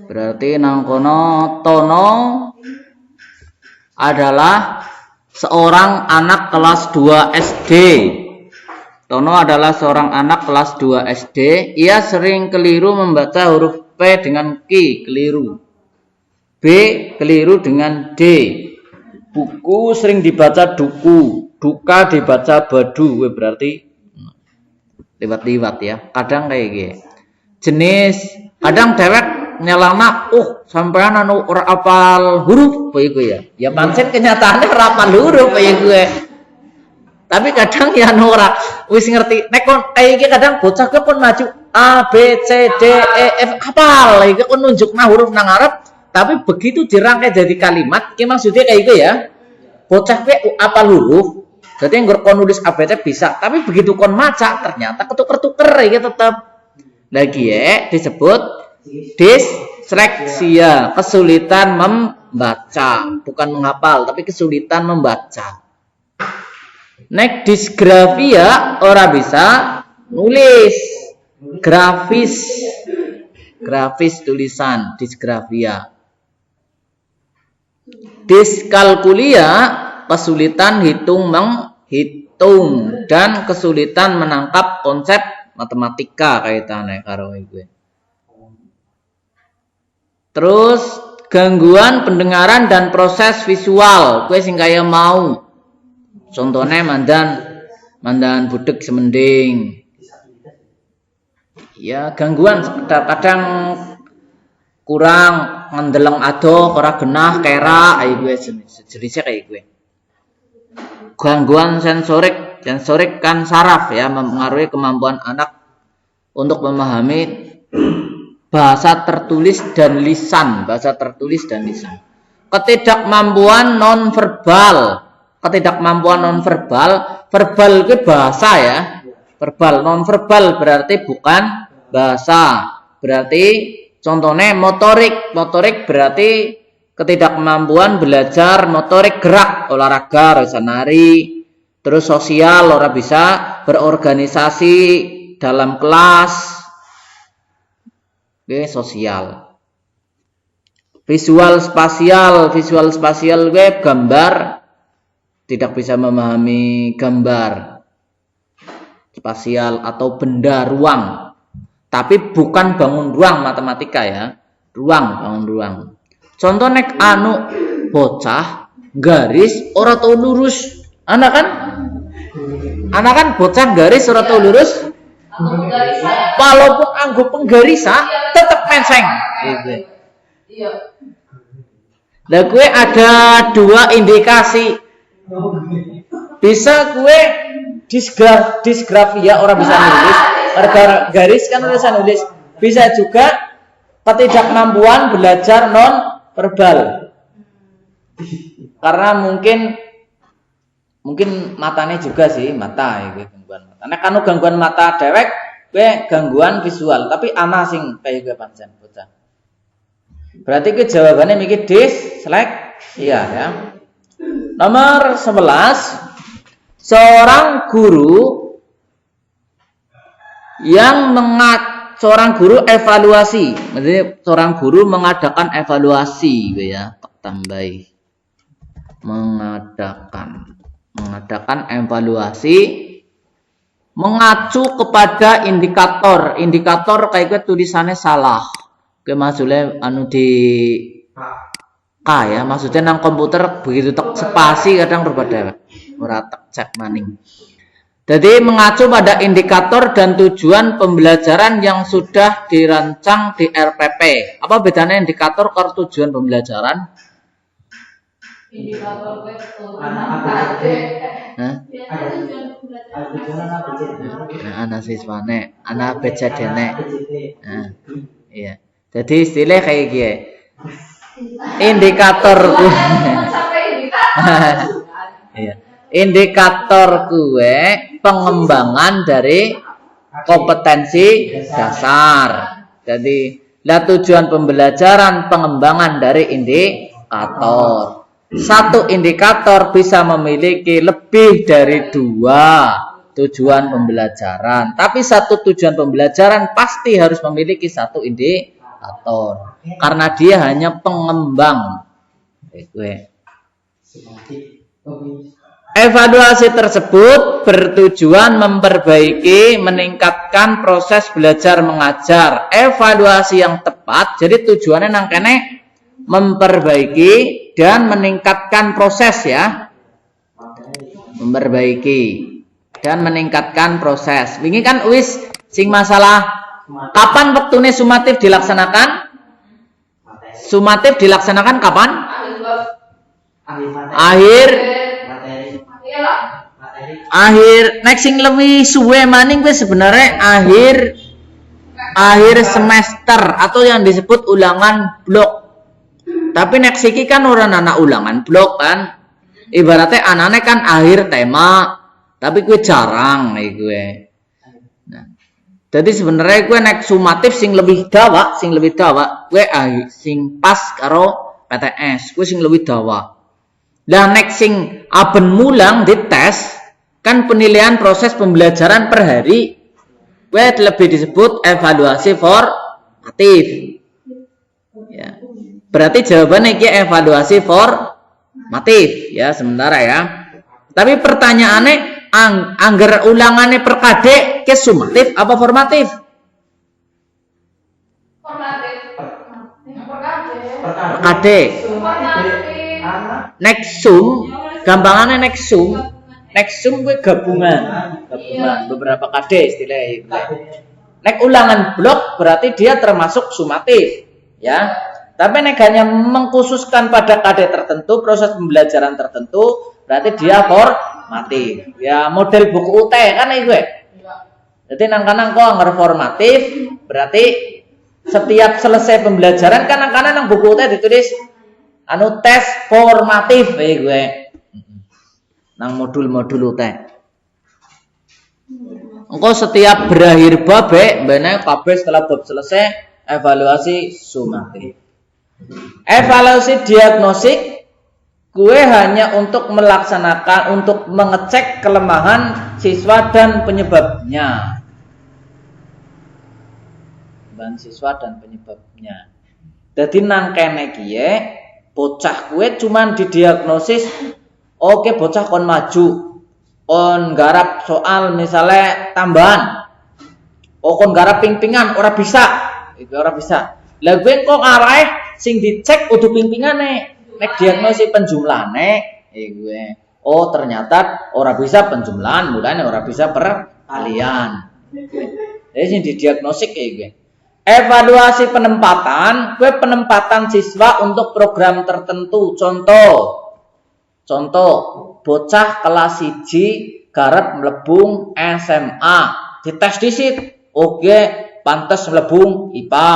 Berarti nang kono Tono adalah seorang anak kelas 2 SD. Tono adalah seorang anak kelas 2 SD. Ia sering keliru membaca huruf P dengan Q, keliru. B, keliru dengan D. Buku sering dibaca duku. Duka dibaca badu. Berarti liwat-liwat ya. Kadang kayak gitu. Jenis, kadang dewek nyelana, sampean anu ora apal huruf kayak gue ya. Ya pancen kenyataannya ora apal huruf kayak gue. Tapi kadang ya ora wis ngerti. Nek kon kayak iki kadang bocah ke kon maju A B C D E F hafal. Iki kon nunjukna huruf nang ngarep, tapi begitu dirangkai jadi kalimat, iki maksudnya kayak gitu ya. Bocah ke apal huruf. Jadi ngger kon nulis ABC bisa, tapi begitu kon maca ternyata ketuker-tuker iki tetep. Lagi ya disebut disleksia, kesulitan membaca, bukan menghafal, tapi kesulitan membaca. Nek disgrafia ora bisa nulis, grafis tulisan disgrafia. Diskalkulia kesulitan menghitung dan kesulitan menangkap konsep matematika kaitannya karo iku. Terus gangguan pendengaran dan proses visual, kue sing kaya mau. Contohnya mandan budek semending. Ya gangguan kadang kurang ngendeleng adoh, ora genah kera, ayo gue jenisnya kayak gue. Gangguan sensorik kan saraf ya, mempengaruhi kemampuan anak untuk memahami bahasa tertulis dan lisan. Ketidakmampuan nonverbal. Verbal itu bahasa ya. Verbal, nonverbal berarti bukan bahasa. Berarti contohnya motorik berarti ketidakmampuan belajar motorik gerak, olahraga, bisa nari. Terus sosial, orang bisa berorganisasi dalam kelas. Oke, sosial. Visual spasial gue gambar, tidak bisa memahami gambar. Spasial atau benda ruang. Tapi bukan bangun ruang matematika ya. Bangun ruang. Contoh nek anu bocah garis ora tau lurus. Anak kan bocah garis ora tau lurus. Walaupun anggo penggarisa tetap menseng. Iya. Lah gue ada 2 indikasi. Bisa gue disgrafia orang bisa nulis, garis kan bisa nulis. Bisa juga ketidakmampuan belajar non verbal. Karena mungkin matanya juga sih, mata ya gangguan mata. Nek kanu gangguan mata dewek, gue gangguan visual, tapi ana sing kayak gue pancen bocah. Berarti ke jawabannya mikir disleksia ya. Nomor 11, seorang guru evaluasi. Maksudnya seorang guru mengadakan evaluasi ya, tambahi. Mengadakan evaluasi mengacu kepada indikator kayak gue tulisannya salah. Gue maksudnya anu di K ya, maksudnya nang komputer begitu tek spasi kadang berbeda. Ora tek cek maning. Jadi mengacu pada indikator dan tujuan pembelajaran yang sudah dirancang di RPP. Apa bedanya indikator karo tujuan pembelajaran? Indikator anak siswane, anak BCD-ne. Iya. Jadi istilah kayak gini. Indikator iya. Indikator gue pengembangan dari kompetensi dasar. Jadi, tujuan pembelajaran pengembangan dari indikator. Satu indikator bisa memiliki lebih dari 2 tujuan pembelajaran. Tapi satu tujuan pembelajaran pasti harus memiliki 1 indikator. motivator. Karena dia hanya pengembang. Evaluasi tersebut bertujuan memperbaiki, meningkatkan proses belajar mengajar. Evaluasi yang tepat, jadi tujuannya nang kene memperbaiki dan meningkatkan proses ya. Memperbaiki dan meningkatkan proses. Ini kan wis sing masalah kapan waktune sumatif dilaksanakan? Sumatif dilaksanakan kapan? Akhir next sing lebih suwe maning kuwi sebenarnya akhir semester atau yang disebut ulangan blok. Tapi next iki kan ora ana ulangan blok kan. Ibaratnya anane kan akhir tema, tapi kuwi jarang nih gue. Nah, jadi sebenarnya gue nek sumatif sing lebih dawa, gue sing pas karo PTS, gue sing lebih dawa. Dan nek sing aben mulang dites kan penilaian proses pembelajaran per hari, gue lebih disebut evaluasi formatif. Ya. Berarti jawabannya iki evaluasi formatif ya sementara ya. Tapi pertanyaannya angger ulangannya per KD ke sumatif apa formatif? Formatif. Per KD. Nexum, gampangannya nexum gue gabungan beberapa KD istilahnya. Nek ulangan blok berarti dia termasuk sumatif ya. Tapi nek hanya mengkhususkan pada KD tertentu, proses pembelajaran tertentu, berarti dia formatif. Ya model buku UT kan itu ya. Jadi nang-kanang kok anggar formatif, berarti setiap selesai pembelajaran kan nang-kanang nang buku UT ditulis anu tes formatif gue. Nang modul-modul UT. Engko setiap berakhir bab mbene kabeh setelah bab selesai evaluasi sumatif. Evaluasi diagnostik gue hanya untuk melaksanakan, untuk mengecek kelemahan siswa dan penyebabnya. Jadi nang kene kiye bocah gue cuman didiagnosis oke bocah kon maju, kon garap soal misalnya tambahan, kon garap ping-pingan ora bisa, itu ora bisa. Lah gue kok arahe sing dicek udah ping-pingane, nek diagnosis penjumlahane, gue ternyata ora bisa penjumlahan, mulane ora bisa perkalian. Jadi sing didiagnostik gue. Evaluasi penempatan, gue penempatan siswa untuk program tertentu. Contoh, bocah kelas 1 garap mlebung SMA, dites disit. Oke, pantes mlebung IPA.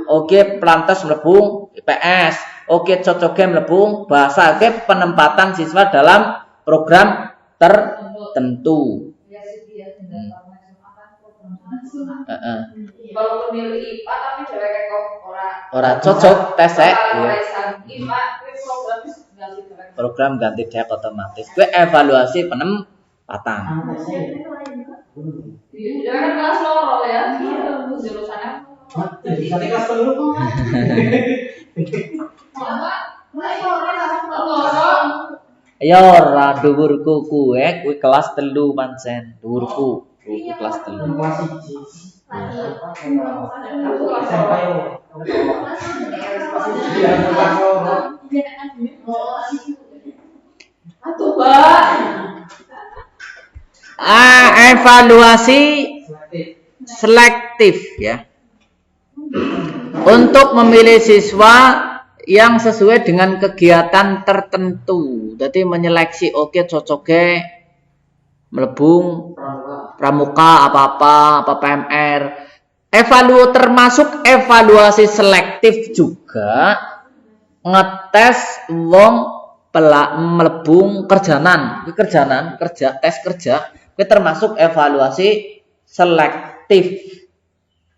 Oke, pantes mlebung IPS. Oke, cocoknya mlebung bahasa. Oke, penempatan siswa dalam program tertentu. Walaupun milih IPA tapi dheweke kok ora cocok tes ya. Program ganti dek otomatis. Kuwi evaluasi penempatan. Dia kan kelas loro ya. Jurusannya. Jadi kelas 3. Ya ora dhuwurku kuwi kelas 3 pancen. Dhuwurku kelas 3. Evaluasi selektif ya. Untuk memilih siswa yang sesuai dengan kegiatan tertentu. Jadi menyeleksi oke cocoknya melebung pramuka apa PMR. Termasuk evaluasi selektif juga ngetes wong melebung tes kerja. Itu termasuk evaluasi selektif.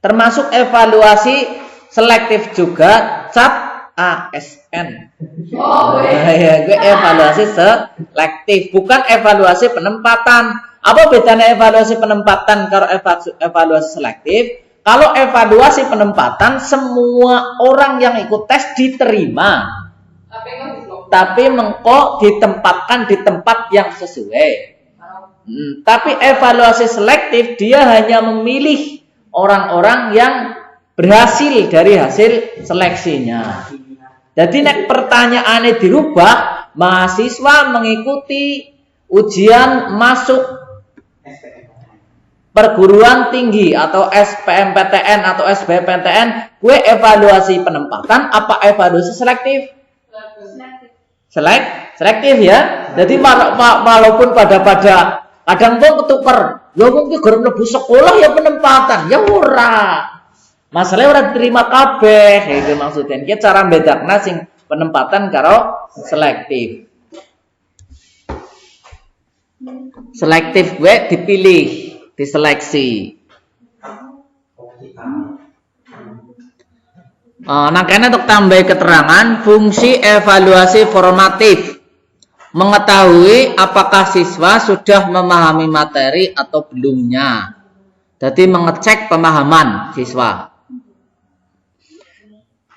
Termasuk evaluasi selektif juga cap ASN. Gue evaluasi selektif, bukan evaluasi penempatan. Apa bedanya evaluasi penempatan karo evaluasi selektif? Kalau evaluasi penempatan, semua orang yang ikut tes diterima. Tapi mengko ditempatkan di tempat yang sesuai. Tapi evaluasi selektif, dia hanya memilih orang-orang yang berhasil dari hasil seleksinya. Jadi nek pertanyaannya dirubah, mahasiswa mengikuti ujian masuk perguruan tinggi atau SPMPTN atau SBMPTN, gue evaluasi penempatan apa evaluasi selektif? Selektif ya. Jadi walaupun pada kadang tuh ketuker, ya mungkin guru mlebu sekolah ya penempatan, ya ora. Masalahnya ora diterima kabeh, itu maksudnya. Iki cara bedakna sing penempatan karo selektif. Selektif gue dipilih, diseleksi. Nah, karena untuk tambah keterangan, fungsi evaluasi formatif mengetahui apakah siswa sudah memahami materi atau belumnya. Jadi mengecek pemahaman siswa.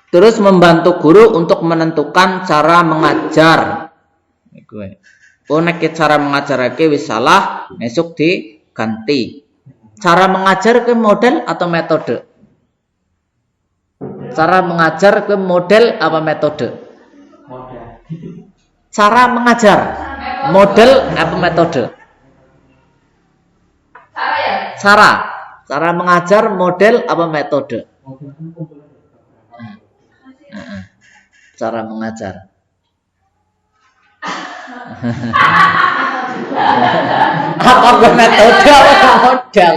Terus membantu guru untuk menentukan cara mengajar. Oh, nek cara mengajar iki wis salah, esuk diganti. Cara mengajar ke model atau metode? Cara mengajar ke model apa metode? Cara mengajar, model apa metode? Cara mengajar, model apa metode? Cara mengajar. Apa metode apa model?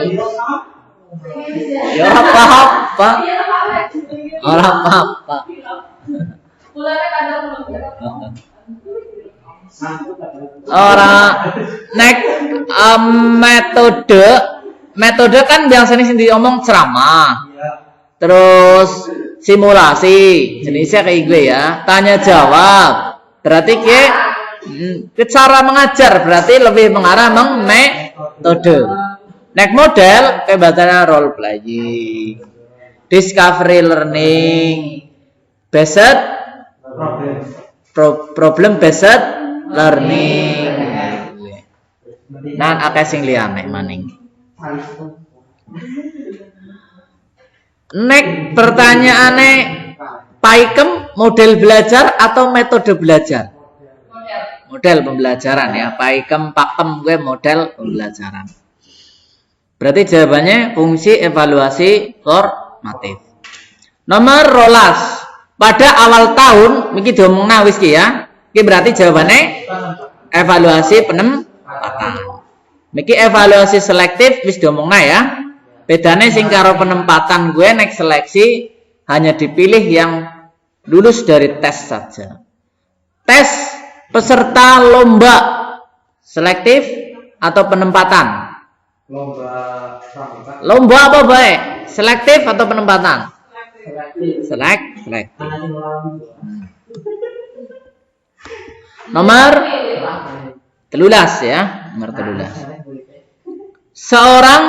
Ya apa? Orang apa? Orang nek metode kan biasanya sing diomong ceramah. Terus simulasi, jenisnya kayak gue ya. Tanya jawab. Berarti ke cara mengajar berarti lebih mengarah metode. Nek model kayak bahasa role playing. Discovery learning, based problem based learning. Nah, akeh sing liyane maning. Nek pertanyaane Paikem model belajar atau metode belajar? Model pembelajaran ya. Paikem, Pakem gue model pembelajaran. Berarti jawabannya fungsi evaluasi formatif. Nomor 12. Pada awal tahun, ini diomongna wis ki ya. Ini berarti jawabannya evaluasi penempatan. Niki evaluasi selektif wis diomongna ya. Bedanya sing karo penempatan gue nek seleksi hanya dipilih yang lulus dari tes saja. Tes peserta lomba selektif atau penempatan? Lomba apa baik? Selektif atau penempatan? Selektif. Nomor 13 ya, nomor 13. Seorang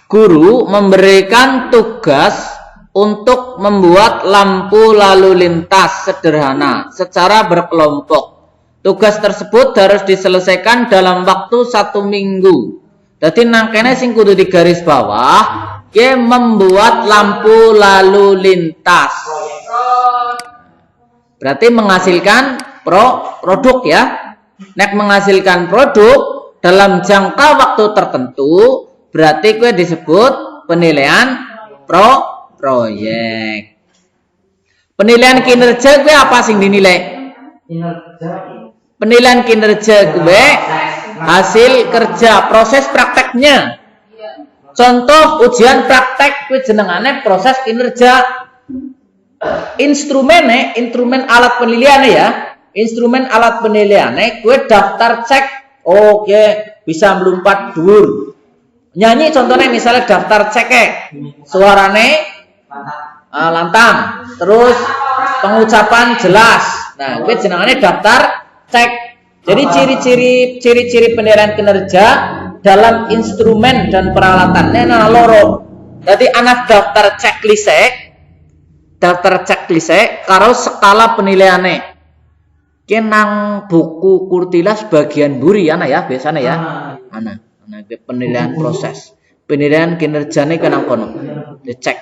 guru memberikan tugas untuk membuat lampu lalu lintas sederhana secara berkelompok. Tugas tersebut harus diselesaikan dalam waktu 1 minggu. Jadi nangkene sing kudu di garis bawah, dia membuat lampu lalu lintas. Berarti menghasilkan produk ya. Nek menghasilkan produk dalam jangka waktu tertentu, berarti gue disebut penilaian proyek. Penilaian kinerja gue apa sing dinilai? Penilaian kinerja gue hasil kerja, proses prakteknya. Contoh ujian praktek gue jenengane proses kinerja. Instrumen alat penilaian ya. Instrumen alat penilaian gue daftar cek. Oke, bisa melompat dhuwur. Nyanyi contohnya misalnya daftar cek suarane lantang, terus pengucapan jelas. Nah, gue jenengane daftar cek. Jadi ciri-ciri penilaian kinerja dalam instrumen dan peralatannya loro. Dadi ana daftar checklist karo skala penilaiane. Ki nang buku Kurtilas bagian buri ana ya biasanya ya. Ana penilaian proses. Penilaian kinerjane kenang kono. Dicek.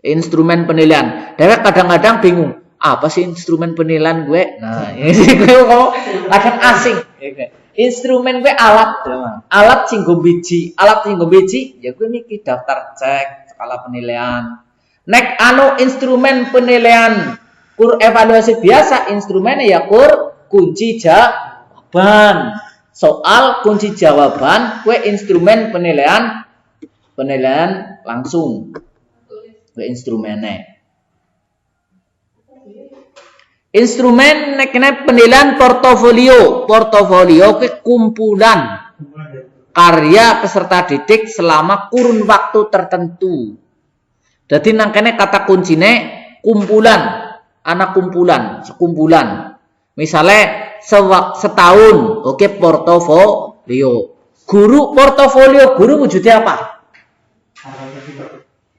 Instrumen penilaian. Dewek kadang-kadang bingung. Apa sih instrumen penilaian gue? Nah, ini gue kok kadang asing. Instrumen gue alat sing nggo biji. Alat sing nggo biji ya gue niki daftar cek skala penilaian. Nek anu instrumen penilaian kur evaluasi biasa instrumennya ya kur kunci jawaban. Soal kunci jawaban gue instrumen penilaian langsung. Gue instrumennya. Instrumen nekne penilaian portofolio. Portofolio ke kumpulan karya peserta didik selama kurun waktu tertentu. Jadi nangkene kata kuncine kumpulan, anak kumpulan, sekumpulan. Misalnya setahun, oke portofolio. Portofolio guru wujudnya apa?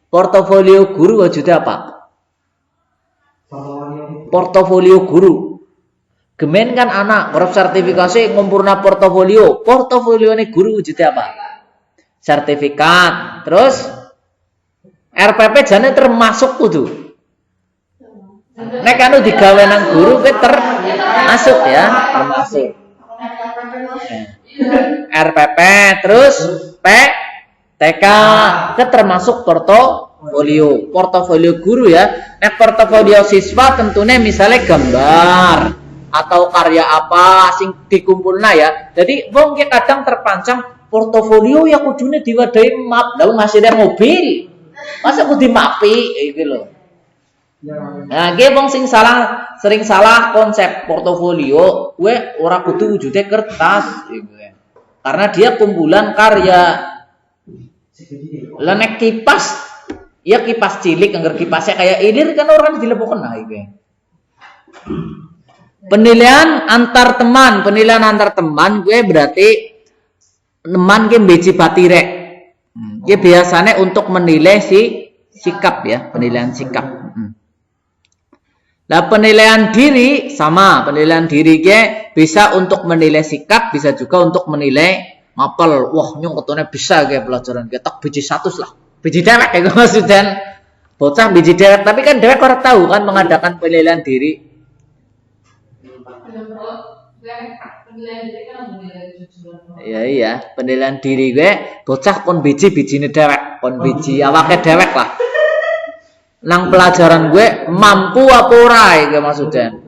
Portofolio guru wujudnya apa? Portofolio guru. Gemen kan anak, huruf sertifikasi ngumpulna portofolio. Portofolio ini guru wujudnya apa? Sertifikat. Terus RPP jane termasuk kudu. Nek anu digawe nang guru ke termasuk ya, termasuk. RPP terus TK ke termasuk portofolio. Portofolio guru ya. Nek portofolio siswa tentunya misalnya gambar atau karya apa sing dikumpulna ya. Jadi wong ki kadang terpancang portofolio ya kudune diwadahi map. Lalu ngasih mobil. Masa kudu mapi iki lho. Nah, ge wong sering salah konsep portofolio, gue ora kudu wujude kertas gitu. Karena dia kumpulan karya. Lah nek kipas, ya kipas cilik anggar kipasnya kayak ilir kan orang dileboken nah iki. Penilaian antar teman gue berarti teman ke biji batirek. Dia biasanya untuk menilai sikap ya, penilaian sikap. Nah, penilaian diri sama, penilaian diri ke bisa untuk menilai sikap, bisa juga untuk menilai mapel. Wah, nyong ketone bisa kayak pelajaran kita biji 100 lah. Biji dewek kayak maksudnya. Bocah biji dewek, tapi kan dewek orang tahu kan mengadakan penilaian diri. Iya, penilaian diri gue bocah kon bijine dewek, kon biji awake dewek lah. Nang pelajaran gue mampu apa ora iki maksudnya.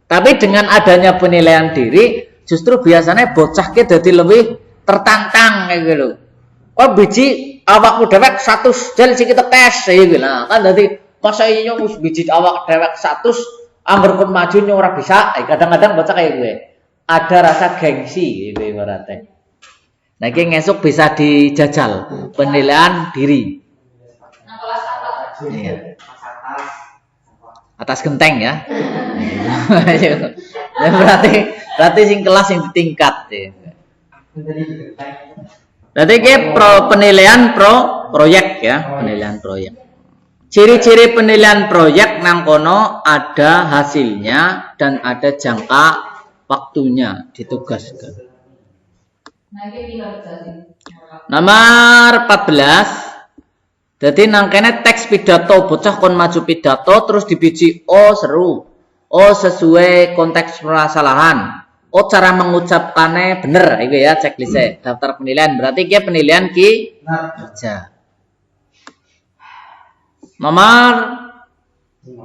Tapi dengan adanya penilaian diri justru biasanya bocah ke dadi lebih tertantang kayak gitu. Kok biji awakmu dewek 100 jel sing kita tes iki lah kan dadi pas saya wis biji awak dewek 100 angger kon maju nyong ora bisa. Kadang-kadang bocah kayak gue. Ada rasa gengsi gitu ibaratnya. Nah, ini ngesuk bisa dijajal penilaian diri. Iya. Atas genteng ya. berarti sing kelas yang ditingkat ya. Berarti ke penilaian proyek ya, penilaian proyek. Ciri-ciri penilaian proyek nang kono ada hasilnya dan ada jangka waktunya ditugaskan. Nomor 14. Jadi nangkene teks pidato bocah kon maju pidato terus dibiji seru. Sesuai konteks permasalahan. Cara mengucapkannya bener itu ya checklist daftar penilaian. Berarti dia penilaian kinerja. Nomor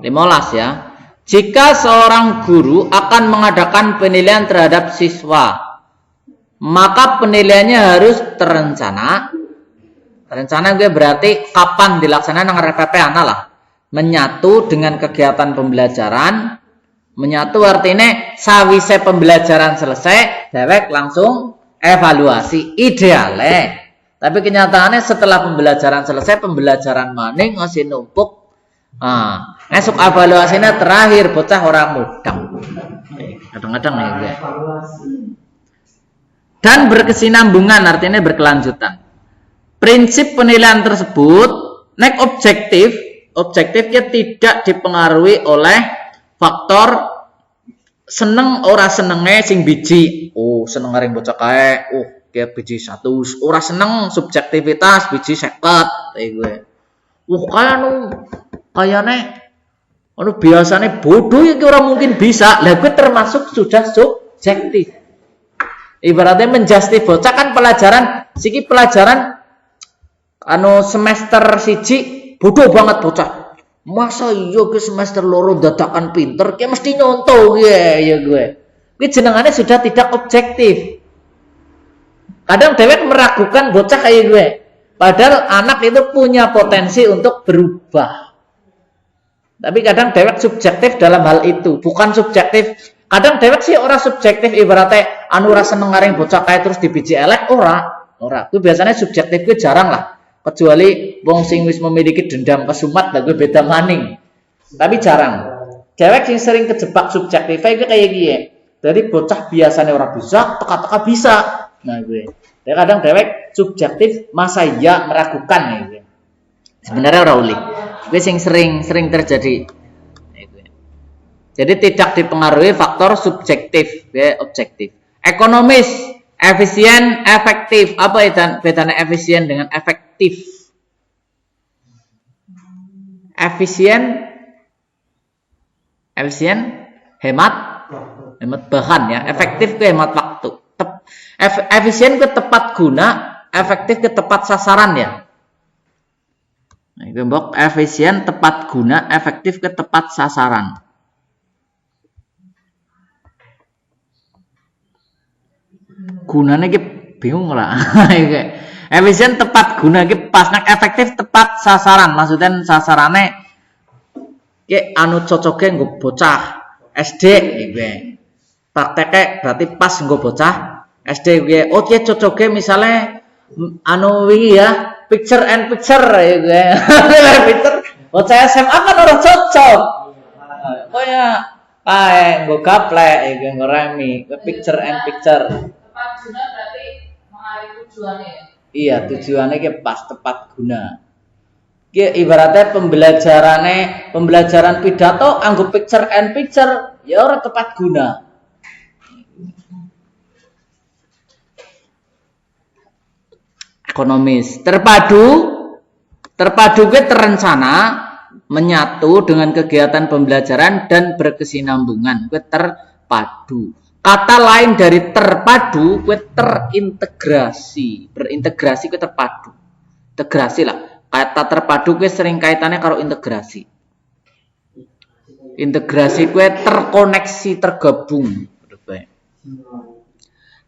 15 ya. Jika seorang guru akan mengadakan penilaian terhadap siswa, maka penilaiannya harus terencana. Terencana gue berarti kapan dilaksanakan nang RPP ana lah. Menyatu dengan kegiatan pembelajaran. Menyatu artinya sawise pembelajaran selesai, dewek langsung evaluasi idealnya. Tapi kenyataannya setelah pembelajaran selesai, pembelajaran maning masih numpuk. Esok evaluasinya terakhir bocah orang mudang. Kadang-kadang ya gue. Dan berkesinambungan artinya berkelanjutan. prinsip penilaian tersebut nek objektifnya tidak dipengaruhi oleh faktor seneng ora senenge sing biji. Oh, seneng areng bocah kae. Oh, kayak biji 100. Ora seneng subjektivitas biji 50 kayak gue. Kayane biasane bodoh ya ora mungkin bisa. Lah gue termasuk sudah subjektif. Ibaratnya menjustif bocah kan pelajaran semester 1 bodoh banget bocah. Masa iya ke semester loro dadakan pinter, kayak mesti nyontoh ya gue. Ini jenengannya sudah tidak objektif. Kadang dewek meragukan bocah kayak gue. Padahal anak itu punya potensi untuk berubah. Tapi kadang dewek subjektif dalam hal itu, bukan subjektif. Kadang dewek sih orang subjektif ibaratnya ora seneng ngaring bocah kayak terus dibiji elek ora. Itu biasanya subjektif gue jarang lah. Kecuali wong sing wis memiliki dendam kesumat lah gue beda maning. Tapi jarang. Dewek sing sering kejebak subjektif itu kayak gini. Jadi bocah biasanya orang bisa, teka-teka bisa. Nah gue. Tapi kadang dewek subjektif masa iya meragukan ya gue. Sebenarnya ora uli. Gue sing sering terjadi. Jadi tidak dipengaruhi faktor subjektif, ya, objektif. Ekonomis, efisien, efektif. Apa itu bedanya efisien dengan efektif? Efisien hemat bahan ya. Efektif ke hemat waktu. Efisien ke tepat guna, efektif ke tepat sasaran ya. Nah, itu mbok efisien tepat guna, efektif ke tepat sasaran. Gunanya ki bingung lah. Efisien tepat guna ki pas nak efektif tepat sasaran. Maksudnya sasarannya ki cocoke nggo bocah SD iki. Prakteknya berarti pas nggo bocah SD iki. Oh ki cocoke misalnya wingi ya, picture and picture iki. Picture bocah SMA kan ora cocok. Kaya nggo gaplek iki nggo remi, picture and picture. Tepat guna berarti mengalami tujuannya ya? Iya, tujuannya ke pas tepat guna. Ki ibaratnya pembelajaran pidato anggo picture and picture ya ora tepat guna. Ekonomis, terpadu gue terencana, menyatu dengan kegiatan pembelajaran dan berkesinambungan. Gue terpadu. Kata lain dari terpadu, gue terintegrasi. Berintegrasi gue terpadu. Integrasi lah. Kata terpadu gue sering kaitannya karo integrasi. Integrasi gue terkoneksi, tergabung.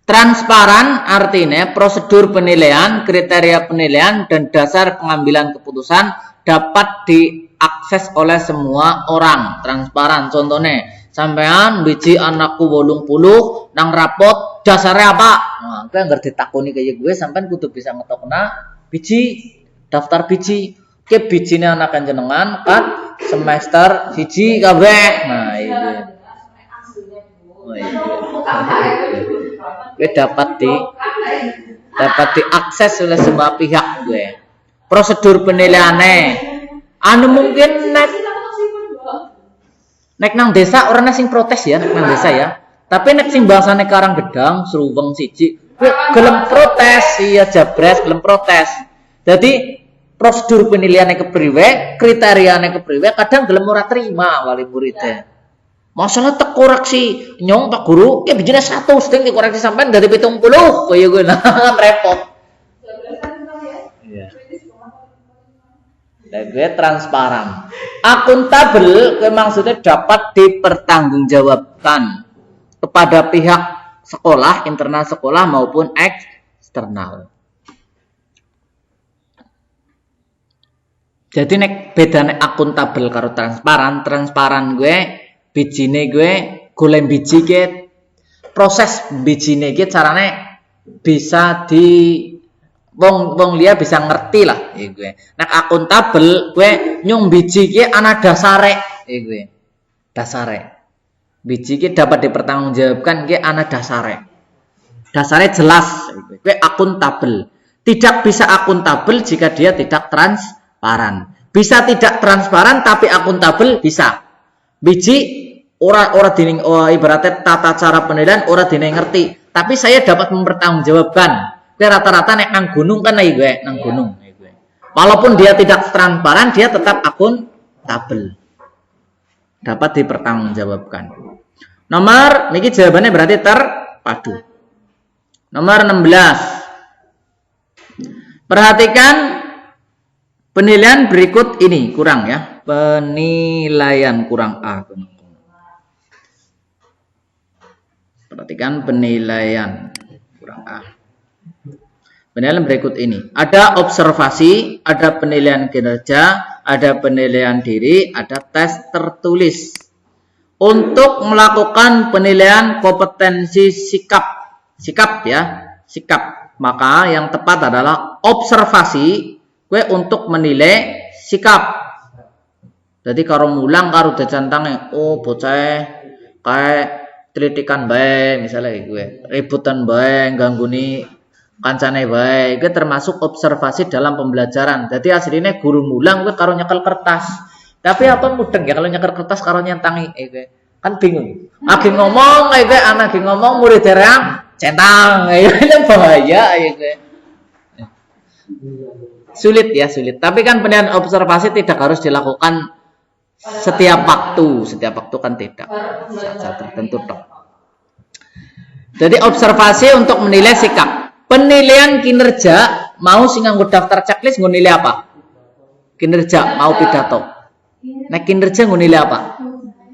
Transparan artinya prosedur penilaian, kriteria penilaian, dan dasar pengambilan keputusan dapat diakses oleh semua orang. Transparan contohnya. Sampean biji anakku 80 nang rapot dasarnya apa? Nah, gue ngerti takoni kayak gue sampean kudu bisa ngetokna biji daftar biji. Ke bijine anak jenengan kan semester 1 kabeh. Nah, itu. Oh, iya. Gue dapat diakses oleh semua pihak gue. Prosedur penilaiannya mungkin nek nang desa orang sing protes ya, nang desa ya. Tapi nek sing bahasane Karanggedang, Sruweng siji, gelem protes, iya jabres gelem protes. Jadi prosedur penilaiannya kepriwe, kriterianya kepriwe, kadang gelem ora terima wali muridnya. Masalah tek koreksi nyong Pak Guru, ya bijine 100 sing dikoreksi sampean dari 70 kaya gue nah repot. Iya. Gue transparan. Akuntabel maksudnya dapat dipertanggungjawabkan kepada pihak sekolah, internal sekolah maupun eksternal. Jadi nek bedane akuntabel karo transparan, transparan gue bijine gue golem biji ke proses bijine ke carane bisa di wong liya bisa ngerti lah gue. Nek akuntabel gue nyung biji ki ana dasare gue. Dasare. Biji ki dapat dipertanggungjawabkan ki ana dasare. Dasare jelas gue akuntabel. Tidak bisa akuntabel jika dia tidak transparan. Bisa tidak transparan tapi akuntabel bisa. Biji ora dening ibaratnya tata cara penilaian ora dening ngerti, tapi saya dapat mempertanggungjawabkan. Rata-rata nek nang gunung kan iki gue, nang gunung. Walaupun dia tidak transparan, dia tetap akuntabel. Dapat dipertanggungjawabkan. Nomor niki jawabannya berarti terpadu. Nomor 16. Perhatikan penilaian berikut ini, kurang ya. Penilaian kurang A. Perhatikan penilaian kurang A. Penilaian berikut ini. Ada observasi, ada penilaian kinerja, ada penilaian diri, ada tes tertulis. Untuk melakukan penilaian kompetensi sikap ya, sikap. Maka yang tepat adalah observasi gue untuk menilai sikap. Jadi kalau mulang karo dacantang oh bocah kayak telitikan bae misalnya gue ributan bae gangguni kancane bae gue termasuk observasi dalam pembelajaran. Jadi aslinya guru mulang gue karo nyekel kertas. Tapi apa mudeng ya kalau nyekel kertas karo nyentangi gue kan bingung. Lagi ngomong gue anak lagi ngomong murid derang centang, ini bahaya ya. Sulit ya, sulit. Tapi kan penilaian observasi tidak harus dilakukan setiap waktu kan tidak. Saat tertentu toh. Jadi observasi untuk menilai sikap. Penilaian kinerja mau sing nganggo daftar checklist nggo nilai apa? Kinerja mau pidato. Nah, kinerja nggo nilai apa?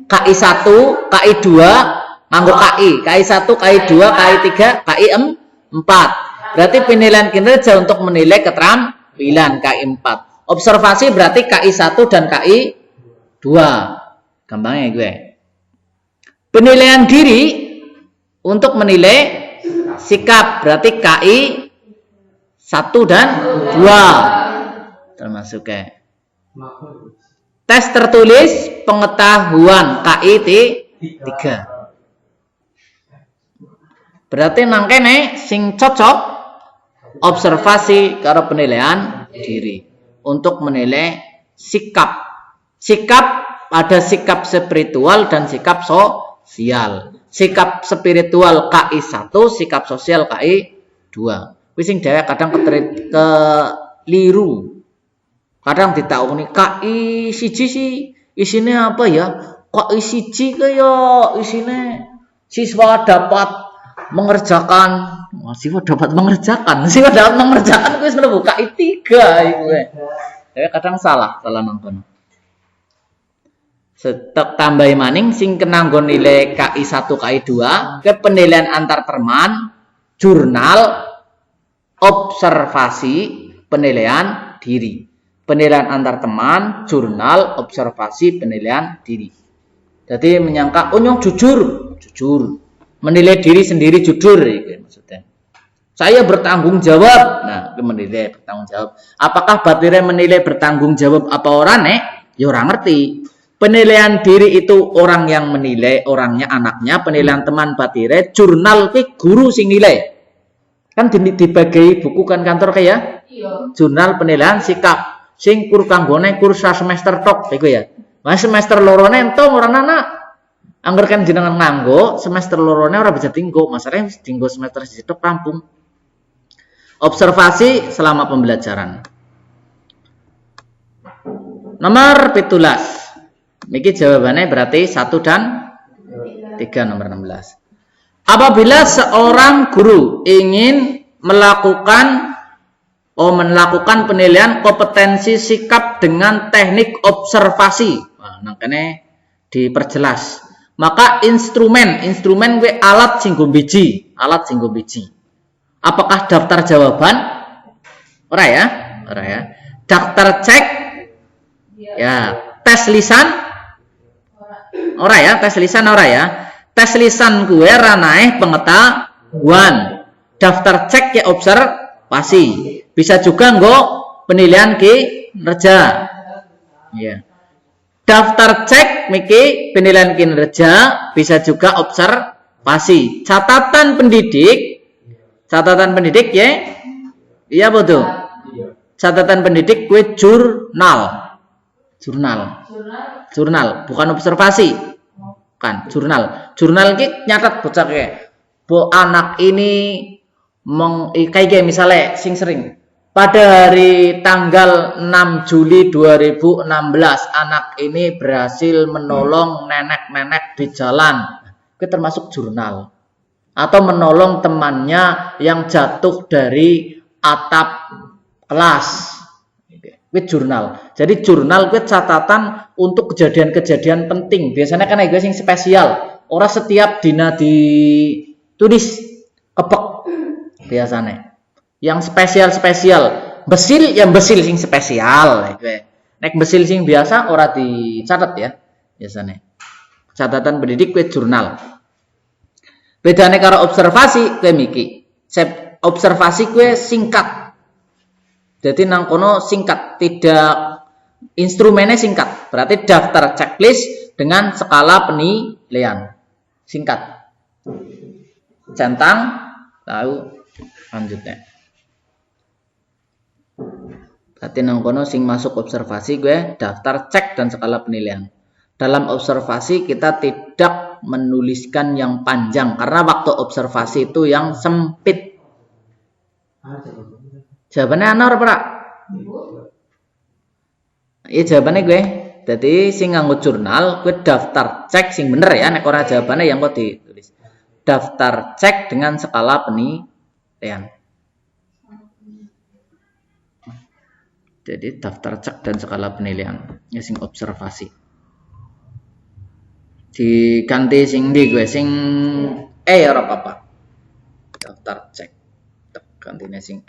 KI 1, KI 2 nganggo KI 1, KI 2, KI 3, KI 4. Berarti penilaian kinerja untuk menilai keterampilan KI 4. Observasi berarti KI 1 dan KI 2. Gampangnya gue. Penilaian diri untuk menilai sikap berarti KI 1 dan 2. Termasuk kayak tes tertulis pengetahuan KI 3. Berarti nangkene sing cocok observasi karo penilaian diri untuk menilai sikap. Sikap ada sikap spiritual dan sikap sosial. Sikap spiritual KI 1, sikap sosial KI 2. Wis sing dhewek kadang keliru. Kadang ditakoni KI siji sih isine apa ya? KI siji kaya isine siswa dapat mengerjakan siswa dapat mengerjakan kuwi mlebu KI 3 iku ya kadang salah nanggon setek tambahi maning sing kena nggon nilai KI 1 KI 2 ke penilaian antar teman jurnal observasi penilaian diri penilaian antar teman jurnal observasi penilaian diri jadi menyangka nyong jujur menilai diri sendiri jujur gitu, maksudnya. Saya bertanggung jawab. Nah, menilai bertanggung jawab. Apakah batire menilai bertanggung jawab apa orang ya orang ngerti. Penilaian diri itu orang yang menilai, orangnya anaknya, penilaian teman batire, jurnal ki guru sing nilai. Kan dibagi buku kan kantor kayak jurnal penilaian sikap. Sing kur kanggone kursa semester tok iku ya. Mas semester lorone entong orang anak. Angger kan jenengan nganggo semester lorone ora bisa tinggo, masalahnya tinggo semester sitok rampung. Observasi selama pembelajaran. Nomor 17. Niki jawabannya berarti 1 dan 3 nomor 16. Apabila seorang guru ingin melakukan penilaian kompetensi sikap dengan teknik observasi. Nah, nangkene diperjelas. Maka instrumen gue alat singgung biji. Apakah daftar jawaban? Ora ya. Daftar cek? Ya. Tes lisan? Ora ya. Tes lisan gue ranah pengetahuan. Daftar cek ya observasi. Bisa juga nggo penilaian kinerja. Ya. Daftar cek miki penilaian kinerja bisa juga observasi. Catatan pendidik ya Iya betul. Catatan pendidik kue jurnal. Bukan observasi. Bukan, jurnal. Jurnal ki nyatet bocah ke. Bo anak ini kayak misalnya sing sering. Pada hari tanggal 6 Juli 2016 anak ini berhasil menolong nenek-nenek di jalan. Itu termasuk jurnal. Atau menolong temannya yang jatuh dari atap kelas. Itu jurnal. Jadi jurnal itu catatan untuk kejadian-kejadian penting. Biasanya kan itu yang spesial. Orang setiap dina ditulis kepek biasanya. Yang spesial. Besil yang besil sing spesial. Nek besil sing biasa ora dicatat ya biasanya. Catatan pendidik kuwi jurnal. Bedane karo observasi kuwi miki. Observasi kuwi singkat. Jadi nang kono singkat, tidak instrumennya singkat. Berarti daftar checklist dengan skala penilaian. Singkat. Centang lalu lanjutnya. Berarti nang kono sing masuk observasi gue daftar cek dan skala penilaian. Dalam observasi kita tidak menuliskan yang panjang karena waktu observasi itu yang sempit. Jawabannya ana ora, Pak? Iya jawabannya gue. Jadi sing nganggo jurnal gue daftar cek sing bener ya nek ora jawabannya yang kok ditulis. Daftar cek dengan skala penilaian. Jadi daftar cek dan skala penilaian ya sing observasi. Diganti sing di gue sing ora apa-apa. Daftar cek. Gantine sing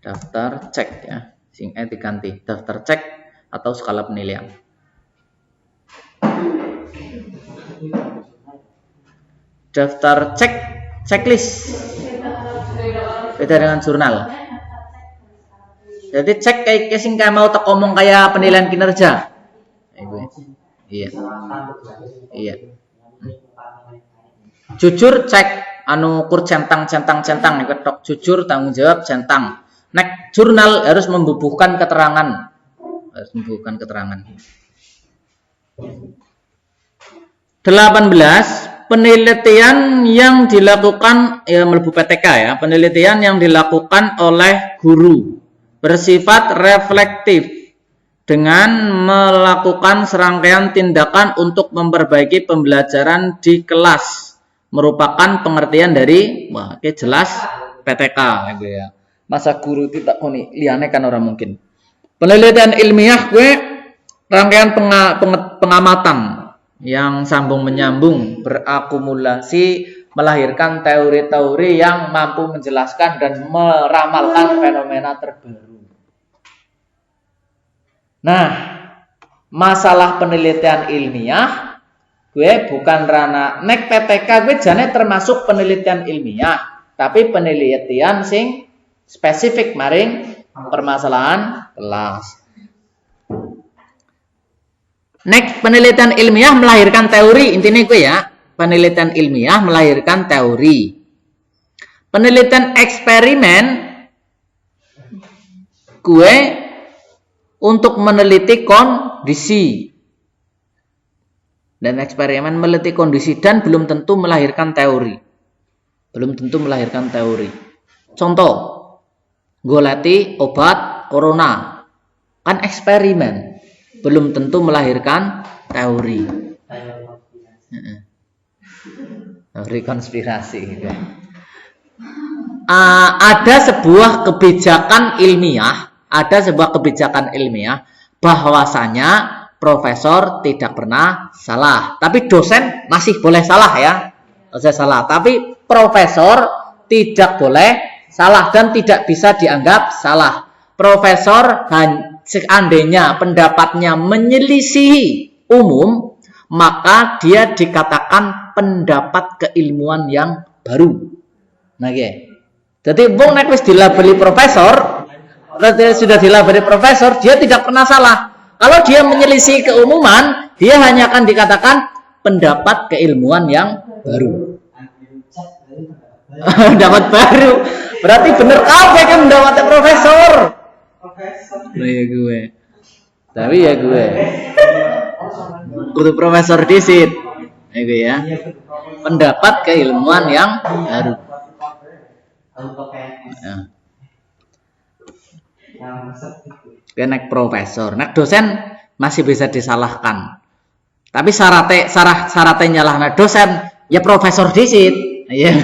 Daftar cek ya. Sing diganti daftar cek atau skala penilaian. Daftar cek checklist. Beda dengan jurnal. Jadi cek kayak sing kayak mau tak ngomong kayak penilaian kinerja. Iya. Jujur cek anu kur centang ketok jujur tanggung jawab centang. Nek jurnal harus membubuhkan keterangan. 18 penelitian yang dilakukan ya mlebu PTK ya, penelitian yang dilakukan oleh guru bersifat reflektif dengan melakukan serangkaian tindakan untuk memperbaiki pembelajaran di kelas merupakan pengertian dari jelas PTK gitu ya. Masa guru tidak koni liane kan orang mungkin. Penelitian ilmiah gue rangkaian pengamatan yang sambung menyambung berakumulasi melahirkan teori-teori yang mampu menjelaskan dan meramalkan fenomena terbaru. Nah, masalah penelitian ilmiah gue bukan ranah nek PTK gue jane termasuk penelitian ilmiah, tapi penelitian sing spesifik maring permasalahan kelas. Next, penelitian ilmiah melahirkan teori. Intinya gue ya, penelitian ilmiah melahirkan teori. Penelitian eksperimen gue untuk meneliti kondisi. Dan eksperimen meneliti kondisi dan belum tentu melahirkan teori. Contoh, goleti obat corona. Kan eksperimen. Belum tentu melahirkan teori. Teori konspirasi. Ada sebuah kebijakan ilmiah, bahwasanya profesor tidak pernah salah, tapi dosen masih boleh salah ya. Tapi profesor tidak boleh salah dan tidak bisa dianggap salah. Profesor seandainya pendapatnya menyelisihi umum, maka dia dikatakan pendapat keilmuan yang baru. Nah, jadi wong nek wis dilabeli profesor, sudah dilabeli profesor, dia tidak pernah salah. Kalau dia menyelisihi keumuman, dia hanya akan dikatakan pendapat keilmuan yang baru. Dapat baru. Berarti bener kabeh kan mendapatkan profesor. Nah, ya gue. Tapi ya gue. Kudu profesor disit. Ya gue ya. Pendapat keilmuan yang baru. Ya. Nek profesor, nek dosen masih bisa disalahkan. Tapi syaratnya nyalahna dosen ya profesor disit. Ya.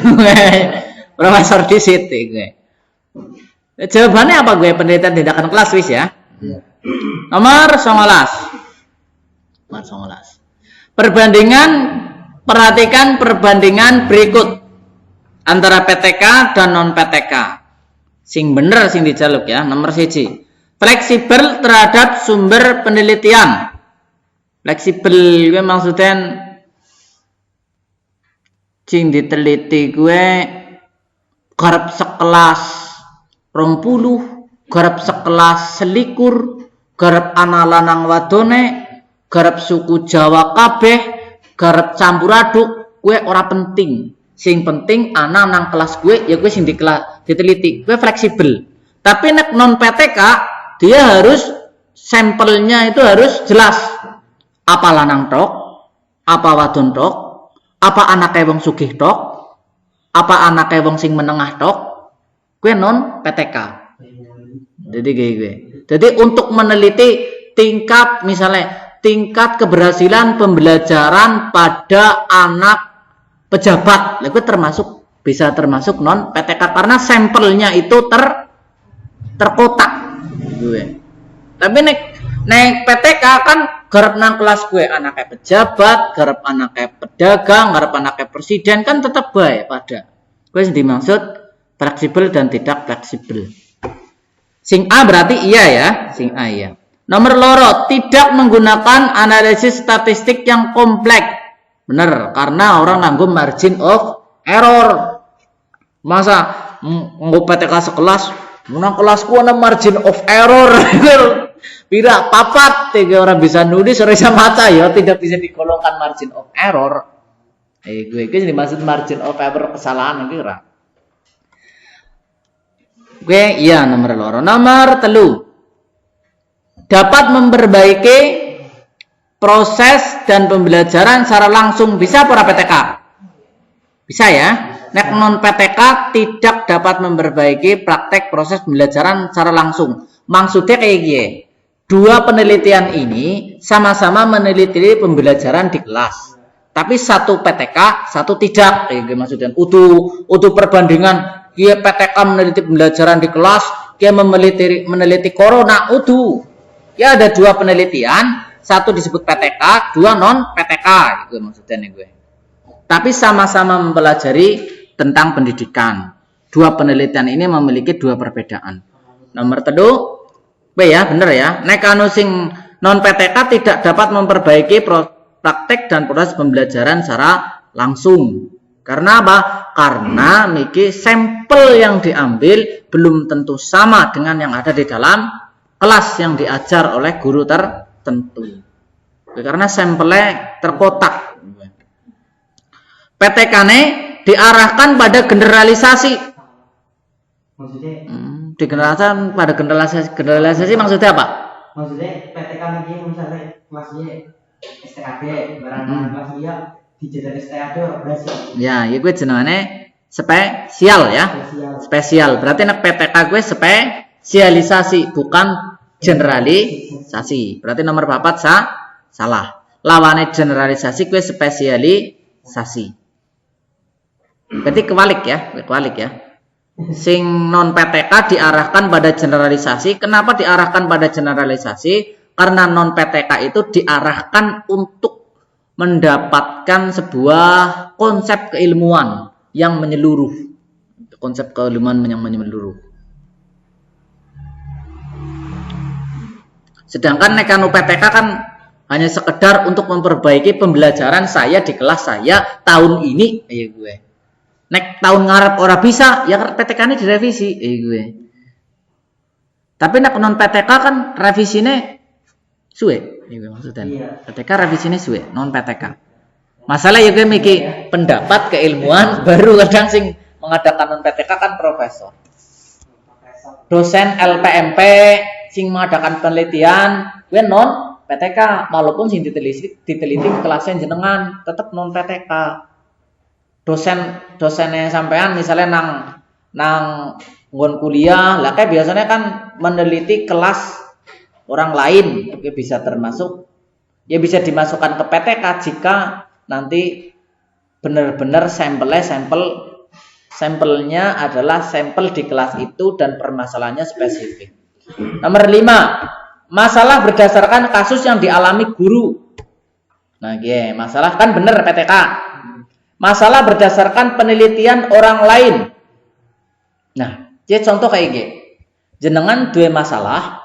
Profesor disit gue. Jawabannya apa gue? Penelitian tindakan kelas wis ya. Nomor 19. Perhatikan perbandingan berikut antara PTK dan non PTK. Sing bener sing dijaluk ya. Nomor 1. Fleksibel terhadap sumber penelitian. Fleksibel gue maksudnya sing diteliti gue garap sekelas 20, garap sekelas selikur, garap ana lanang wadone, garap suku Jawa kabeh, garap campur aduk, gue ora penting. Sing penting ana nang kelas gue ya gue sing diteliti. Gue fleksibel. Tapi nek non PTK dia harus sampelnya itu harus jelas. Apa lanang tok, apa wadon tok, apa anake wong sugih tok, apa anake wong sing menengah tok. Gue non PTK. Jadi gue. Jadi untuk meneliti tingkat tingkat keberhasilan pembelajaran pada anak pejabat, gue bisa termasuk non PTK karena sampelnya itu terkotak gue. Tapi naik PTK kan garap nang kelas gue anaknya pejabat, garap anaknya pedagang, garap anaknya presiden kan tetap baik pada. Gue dimaksud fleksibel dan tidak fleksibel. Sing A berarti iya ya, sing A ya. Nomor loro, tidak menggunakan analisis statistik yang kompleks. Bener, karena orang nganggo margin of error. Masa nggo PTK sekelas, menang kelasku ana margin of error. Pira papat tiga orang bisa nulis ora bisa maca ya, tidak bisa digolongkan margin of error. Gue iki dimaksud margin of error kesalahan iki ora. Gue iya nomor loro. Nomor 3. Dapat memperbaiki proses dan pembelajaran secara langsung. Bisa para PTK? Bisa ya. Nek non PTK tidak dapat memperbaiki praktek proses pembelajaran secara langsung. Maksudnya kayak gini. Dua penelitian ini sama-sama meneliti pembelajaran di kelas. Tapi satu PTK, satu tidak. Maksudnya utuh perbandingan. Dia PTK meneliti pembelajaran di kelas, dia meneliti corona utuh. Ya ada dua penelitian, satu disebut PTK, dua non PTK, itu maksudnya gue. Tapi sama-sama mempelajari tentang pendidikan. Dua penelitian ini memiliki dua perbedaan. Nomor 3, B ya, bener ya. Nek anu sing non PTK tidak dapat memperbaiki praktek dan proses pembelajaran secara langsung. Karena apa? Karena niki sampel yang diambil belum tentu sama dengan yang ada di dalam kelas yang diajar oleh guru tertentu. Karena sampelnya terkotak. PTK-nya diarahkan pada generalisasi. Maksudnya? Diarahkan pada generalisasi maksudnya apa? Maksudnya PTK ini misalnya kelasnya STAD, barang kelas dia dijadikan STAD berhasil. Ya, gue jenenge spesial ya. Spesial. Berarti nek PTK gue spesialisasi bukan generalisasi. Berarti nomor 4 salah. Lawannya generalisasi gue spesialisasi. Berarti kebalik ya. Sing non PTK diarahkan pada generalisasi. Kenapa diarahkan pada generalisasi? Karena non PTK itu diarahkan untuk mendapatkan sebuah konsep keilmuan yang menyeluruh. Konsep keilmuan yang menyeluruh. Sedangkan nek anu PTK kan hanya sekedar untuk memperbaiki pembelajaran saya di kelas saya tahun ini. Gue. Nek tahun ngarep ora bisa, ya PTK-nya direvisi. Gue. Tapi nek non PTK kan revisine suwe. Maksudnya PTK revisinya suwe, non PTK. Masalah ya gue mikir pendapat keilmuan baru kadang sing mengadakan non PTK kan profesor. Dosen LPMP sing mengadakan penelitian gue non PTK, walaupun sing diteliti kelasnya jenengan tetap non PTK. Dosennya sampean misalnya nang nggon kuliah, lah kayak biasanya kan meneliti kelas orang lain, oke bisa termasuk ya bisa dimasukkan ke PTK jika nanti benar-benar sampelnya adalah sampel di kelas itu dan permasalahannya spesifik. Nomor 5, masalah berdasarkan kasus yang dialami guru. Nah, masalah kan bener PTK. Masalah berdasarkan penelitian orang lain. Nah, contoh kayak gini. Jenengan dua masalah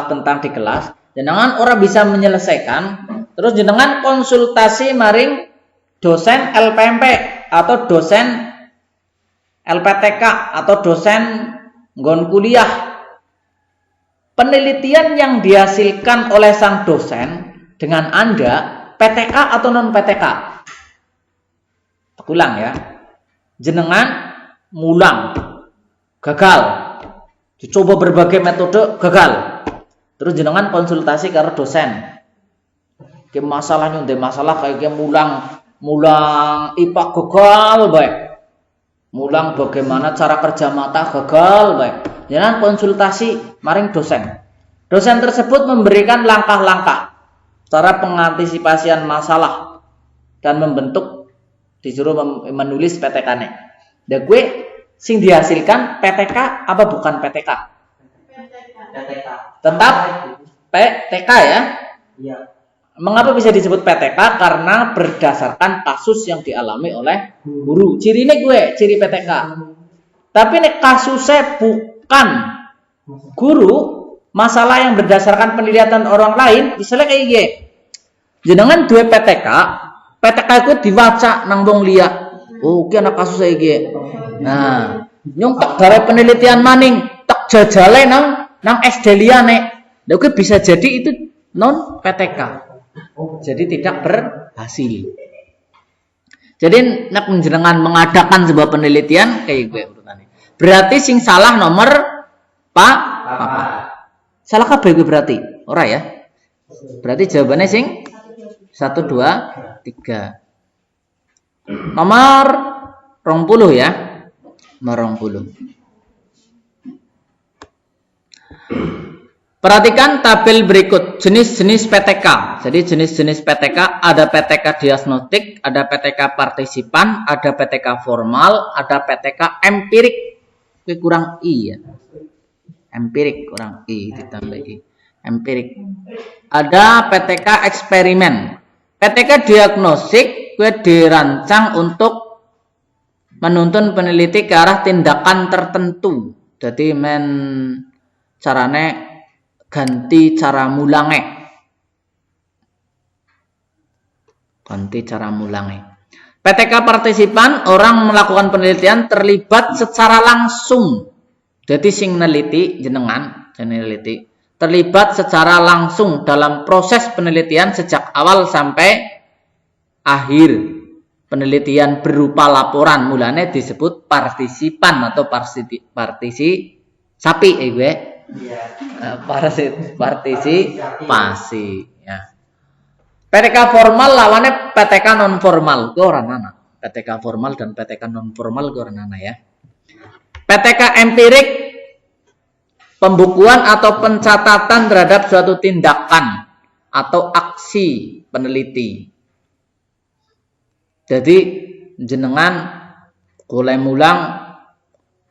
tentang di kelas, jenengan orang bisa menyelesaikan, terus jenengan konsultasi maring dosen LPMP atau dosen LPTK atau dosen nggon kuliah. Penelitian yang dihasilkan oleh sang dosen dengan Anda PTK atau non PTK? Ulang ya. Jenengan mulang, gagal. Dicoba berbagai metode, gagal. Terus jenengan konsultasi ke dosen. Ke masalahnya masalah kayak mulang IPA gagal baik. Mulang bagaimana cara kerja mata gagal baik. Jenengan konsultasi maring dosen. Dosen tersebut memberikan langkah-langkah cara pengantisipasian masalah dan membentuk disuruh menulis PTK-nya. Dan gue sing dihasilkan PTK apa bukan PTK? PTK. Tetap PTK ya? Iya. Mengapa bisa disebut PTK? Karena berdasarkan kasus yang dialami oleh guru. Ciri PTK. Tapi nek kasusnya bukan guru, masalah yang berdasarkan penelitian orang lain, misalnya kayak gini. Jenengan dua PTK itu diwaca nang wong liya. Oh, ki ana kasus kayak gini. Nah, nyong tak gawe penelitian maning, tak jajale nang SD liyane. Lha kuwi bisa jadi itu non PTK. Jadi tidak berhasil. Jadi nek jenengan mengadakan sebuah penelitian kayak gue urutannya. Berarti sing salah nomor Papa. Salah kabeh gue berarti. Ora ya? Berarti jawabannya sing 1 2 3. Nomor 20 ya. Nomor 20. Perhatikan tabel berikut jenis-jenis PTK. Jadi jenis-jenis PTK ada PTK diagnostik, ada PTK partisipan, ada PTK formal, ada PTK empirik. Ini kurang I ya. Empirik kurang I ditambah I. Empirik. Ada PTK eksperimen. PTK diagnostik gue dirancang untuk menuntun peneliti ke arah tindakan tertentu. Jadi carane ganti cara mulange. PTK partisipan orang melakukan penelitian terlibat secara langsung. Jadi sing neliti jenengan terlibat secara langsung dalam proses penelitian sejak awal sampai akhir. Penelitian berupa laporan mulanya disebut partisipan atau partisipasi gue. Partisipasi ya. PTK formal lawannya PTK non formal. Itu orang mana? PTK formal dan PTK non formal itu orang mana ya? PTK empirik pembukuan atau pencatatan terhadap suatu tindakan atau aksi peneliti. Jadi jenengan golek mulang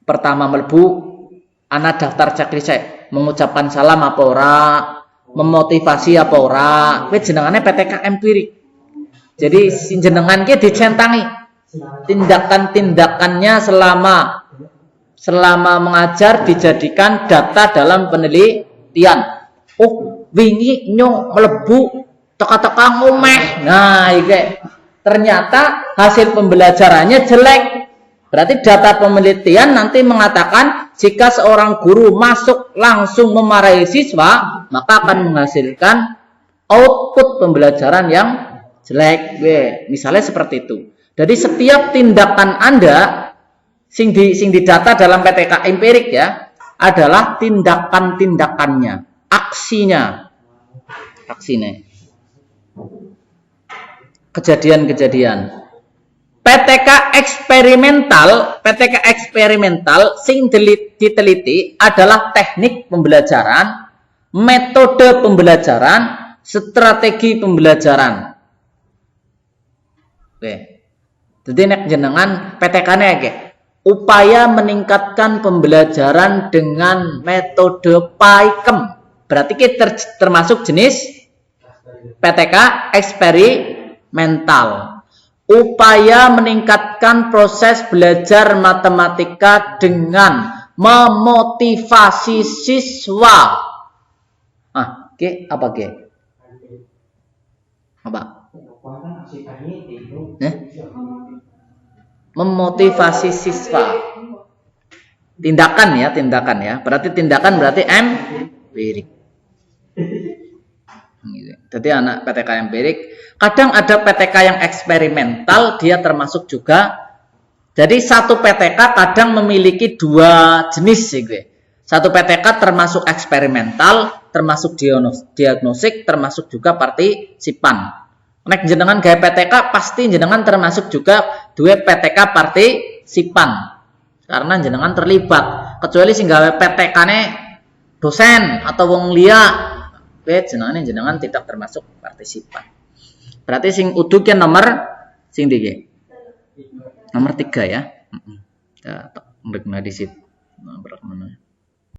pertama mlebu ana daftar checklist mengucapkan salam apa ora, memotivasi apa ora, kuwi jenengane PTK empirik. Jadi jenengan ki dicentangi tindakan-tindakannya selama mengajar dijadikan data dalam penelitian. Oh, wingi nyong mlebu teka-teka ngomeh. Nah, iki ternyata hasil pembelajarannya jelek. Berarti data penelitian nanti mengatakan jika seorang guru masuk langsung memarahi siswa, maka akan menghasilkan output pembelajaran yang jelek. Misalnya seperti itu. Jadi setiap tindakan Anda sing didata dalam PTK empirik ya adalah tindakan-tindakannya, aksinya. Kejadian-kejadian. PTK eksperimental sing diteliti adalah teknik pembelajaran, metode pembelajaran, strategi pembelajaran. Oke. Jadi nek jenengan PTK-ne iki upaya meningkatkan pembelajaran dengan metode PAIKEM. Berarti kita termasuk jenis PTK eksperimental. Upaya meningkatkan proses belajar matematika dengan memotivasi siswa. Oke, apa G? Apa? Memotivasi siswa. Tindakan ya. Berarti tindakan berarti empirik. Jadi anak PTK empirik. Kadang ada PTK yang eksperimental, dia termasuk juga. Jadi satu PTK kadang memiliki dua jenis sih gue. Satu PTK termasuk eksperimental, termasuk diagnostik, termasuk juga partisipan. Nek jenengan gaya PTK pasti jenengan termasuk juga dua PTK partisipan. Karena jenengan terlibat. Kecuali sing gawe PTK-ne dosen atau wong liya, jenengan tidak termasuk partisipan. Berarti sing udu ki nomor sing ndi? Nomor 3 ya. Ya, tak mbek di situ. Nomor mana?